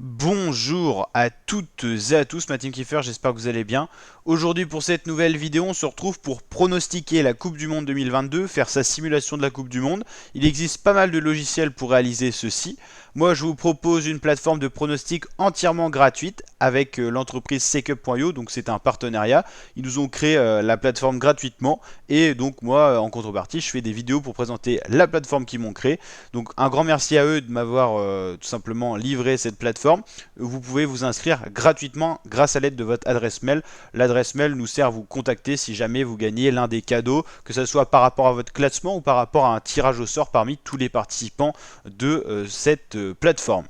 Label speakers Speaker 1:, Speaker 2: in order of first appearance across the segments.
Speaker 1: Bonjour à toutes et à tous, ma team Kiefer, j'espère que vous allez bien. Aujourd'hui pour cette nouvelle vidéo, on se retrouve pour pronostiquer la Coupe du Monde 2022, faire sa simulation de la Coupe du Monde. Il existe pas mal de logiciels pour réaliser ceci. Moi je vous propose une plateforme de pronostic entièrement gratuite avec l'entreprise Secup.io, donc c'est un partenariat. Ils nous ont créé la plateforme gratuitement et donc moi en contrepartie je fais des vidéos pour présenter la plateforme qu'ils m'ont créée. Donc un grand merci à eux de m'avoir tout simplement livré cette plateforme. Vous pouvez vous inscrire gratuitement grâce à l'aide de votre adresse mail. L'adresse mail nous sert à vous contacter si jamais vous gagnez l'un des cadeaux, que ce soit par rapport à votre classement ou par rapport à un tirage au sort parmi tous les participants de cette plateforme.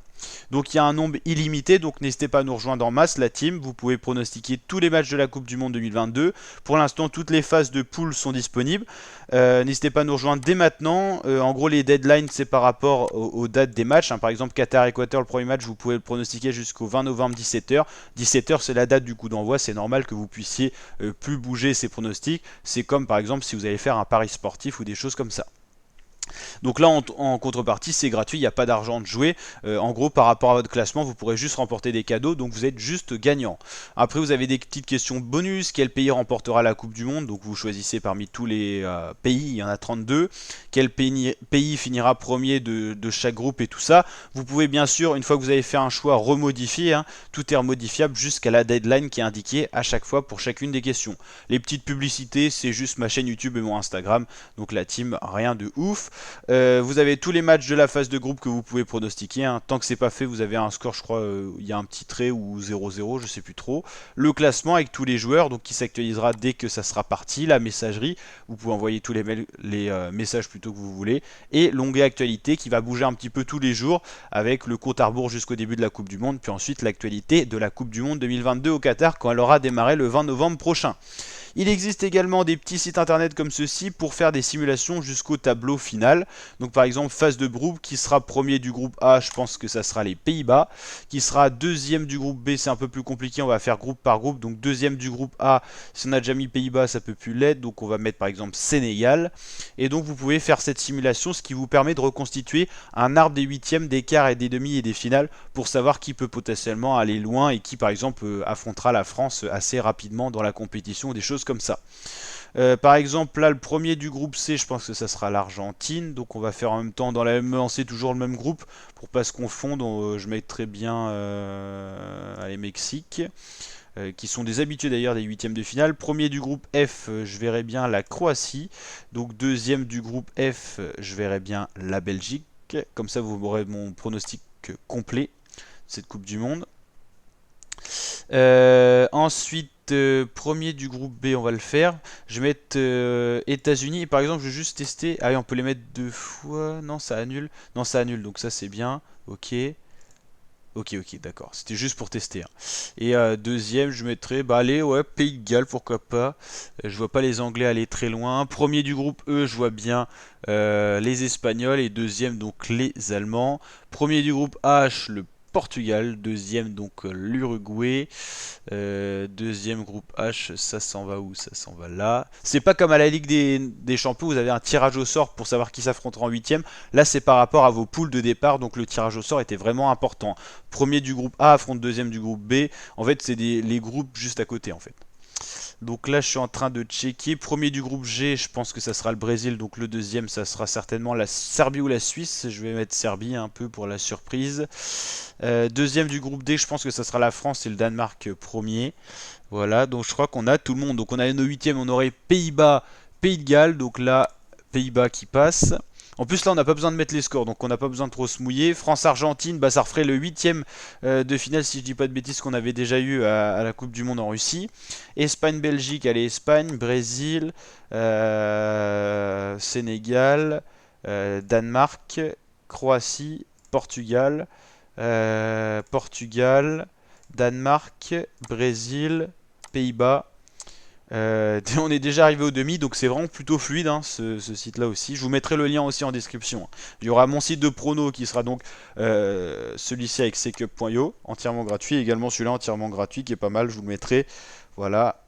Speaker 1: Donc il y a un nombre illimité, donc n'hésitez pas à nous rejoindre en masse, la team. Vous pouvez pronostiquer tous les matchs de la Coupe du Monde 2022. Pour l'instant, toutes les phases de poule sont disponibles. N'hésitez pas à nous rejoindre dès maintenant. En gros, les deadlines, c'est par rapport aux dates des matchs. Par exemple, Qatar-Équateur, le premier match, vous pouvez le pronostiquer jusqu'au 20 novembre 17h. 17h, c'est la date du coup d'envoi. C'est normal que vous puissiez plus bouger ces pronostics. C'est comme par exemple si vous allez faire un pari sportif ou des choses comme ça. Donc là en contrepartie c'est gratuit, il n'y a pas d'argent de jouer. En gros par rapport à votre classement vous pourrez juste remporter des cadeaux, donc vous êtes juste gagnant. Après vous avez des petites questions bonus, quel pays remportera la Coupe du Monde, donc vous choisissez parmi tous les pays, il y en a 32. Quel pays finira premier de chaque groupe et tout ça. Vous pouvez bien sûr, une fois que vous avez fait un choix, remodifier, hein, tout est remodifiable jusqu'à la deadline qui est indiquée à chaque fois pour chacune des questions. Les petites publicités c'est juste ma chaîne YouTube et mon Instagram, donc la team rien de ouf. Vous avez tous les matchs de la phase de groupe que vous pouvez pronostiquer, hein. Tant que c'est pas fait, vous avez un score, je crois, il y a un petit trait ou 0-0, je sais plus trop. Le classement avec tous les joueurs, donc qui s'actualisera dès que ça sera parti. La messagerie, vous pouvez envoyer tous les messages plutôt que vous voulez. Et l'onglet actualité qui va bouger un petit peu tous les jours avec le compte à rebours jusqu'au début de la Coupe du Monde, puis ensuite l'actualité de la Coupe du Monde 2022 au Qatar quand elle aura démarré le 20 novembre prochain. Il existe également des petits sites internet comme ceci pour faire des simulations jusqu'au tableau final. Donc par exemple phase de groupe, qui sera premier du groupe A, je pense que ça sera les Pays-Bas. Qui sera deuxième du groupe B, c'est un peu plus compliqué, on va faire groupe par groupe. Donc deuxième du groupe A, si on a déjà mis Pays-Bas ça peut plus l'être, donc on va mettre par exemple Sénégal. Et donc vous pouvez faire cette simulation, ce qui vous permet de reconstituer un arbre des huitièmes, des quarts et des demi et des finales pour savoir qui peut potentiellement aller loin et qui par exemple affrontera la France assez rapidement dans la compétition, des choses comme ça. Par exemple là le premier du groupe C, je pense que ça sera l'Argentine, donc on va faire en même temps dans la même lancée toujours le même groupe pour pas se confondre. Je mettrai bien allez, Mexique, qui sont des habitués d'ailleurs des huitièmes de finale. Premier du groupe F, je verrai bien la Croatie. Donc deuxième du groupe F, je verrai bien la Belgique. Comme ça vous aurez mon pronostic complet de cette Coupe du Monde. Ensuite, premier du groupe B, on va le faire. Je vais mettre États-Unis. Par exemple, je vais juste tester. Ah oui, on peut les mettre deux fois. Non, ça annule. Non, ça annule. Donc ça, c'est bien. Ok. Ok, d'accord. C'était juste pour tester, hein. Et deuxième, je mettrai, bah allez, ouais, Pays de Galles, pourquoi pas. Je vois pas les Anglais aller très loin. Premier du groupe E, je vois bien les Espagnols. Et deuxième, donc les Allemands. Premier du groupe H, le Portugal. Deuxième, donc l'Uruguay. Deuxième groupe H, ça s'en va où? Ça s'en va là. C'est pas comme à la Ligue des Champions, vous avez un tirage au sort pour savoir qui s'affrontera en huitième. Là, c'est par rapport à vos poules de départ, donc le tirage au sort était vraiment important. Premier du groupe A affronte deuxième du groupe B. En fait, c'est les groupes juste à côté, en fait. Donc là, je suis en train de checker. Premier du groupe G, je pense que ça sera le Brésil. Donc le deuxième, ça sera certainement la Serbie ou la Suisse. Je vais mettre Serbie un peu pour la surprise. Deuxième du groupe D, je pense que ça sera la France et le Danemark premier. Voilà, donc je crois qu'on a tout le monde. Donc on a nos huitièmes, on aurait Pays-Bas, Pays de Galles. Donc là, Pays-Bas qui passe. En plus là on n'a pas besoin de mettre les scores, donc on n'a pas besoin de trop se mouiller. France-Argentine, bah, ça referait le huitième de finale si je dis pas de bêtises qu'on avait déjà eu à la Coupe du Monde en Russie. Espagne-Belgique, allez Espagne, Brésil, Sénégal, Danemark, Croatie, Portugal, Portugal, Danemark, Brésil, Pays-Bas. On est déjà arrivé au demi, donc c'est vraiment plutôt fluide hein, ce site-là aussi. Je vous mettrai le lien aussi en description. Il y aura mon site de prono qui sera donc celui-ci avec secup.io, entièrement gratuit, et également celui-là entièrement gratuit qui est pas mal, je vous le mettrai. Voilà.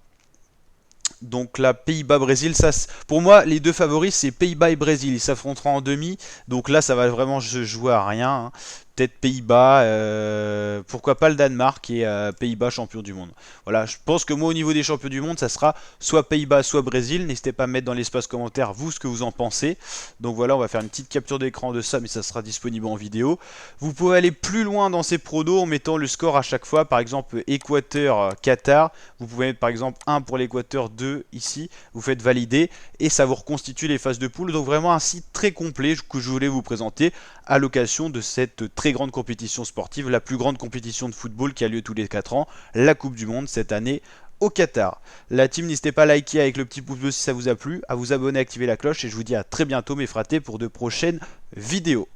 Speaker 1: Donc là, Pays-Bas-Brésil, ça, pour moi, les deux favoris, c'est Pays-Bas et Brésil. Ils s'affronteront en demi. Donc là, ça va vraiment se jouer à rien, hein. Peut-être Pays-Bas, pourquoi pas le Danemark et Pays-Bas champion du monde. Voilà, je pense que moi, au niveau des champions du monde, ça sera soit Pays-Bas, soit Brésil. N'hésitez pas à mettre dans l'espace commentaire, vous, ce que vous en pensez. Donc voilà, on va faire une petite capture d'écran de ça, mais ça sera disponible en vidéo. Vous pouvez aller plus loin dans ces pronos en mettant le score à chaque fois. Par exemple, Équateur-Qatar. Vous pouvez mettre par exemple 1 pour l'Équateur, 2 ici. Vous faites valider et ça vous reconstitue les phases de poule. Donc vraiment un site très complet que je voulais vous présenter à l'occasion de cette très grande compétition sportive, la plus grande compétition de football qui a lieu tous les 4 ans, la Coupe du Monde cette année au Qatar. La team, n'hésitez pas à liker avec le petit pouce bleu si ça vous a plu, à vous abonner, activer la cloche et je vous dis à très bientôt mes fratés pour de prochaines vidéos.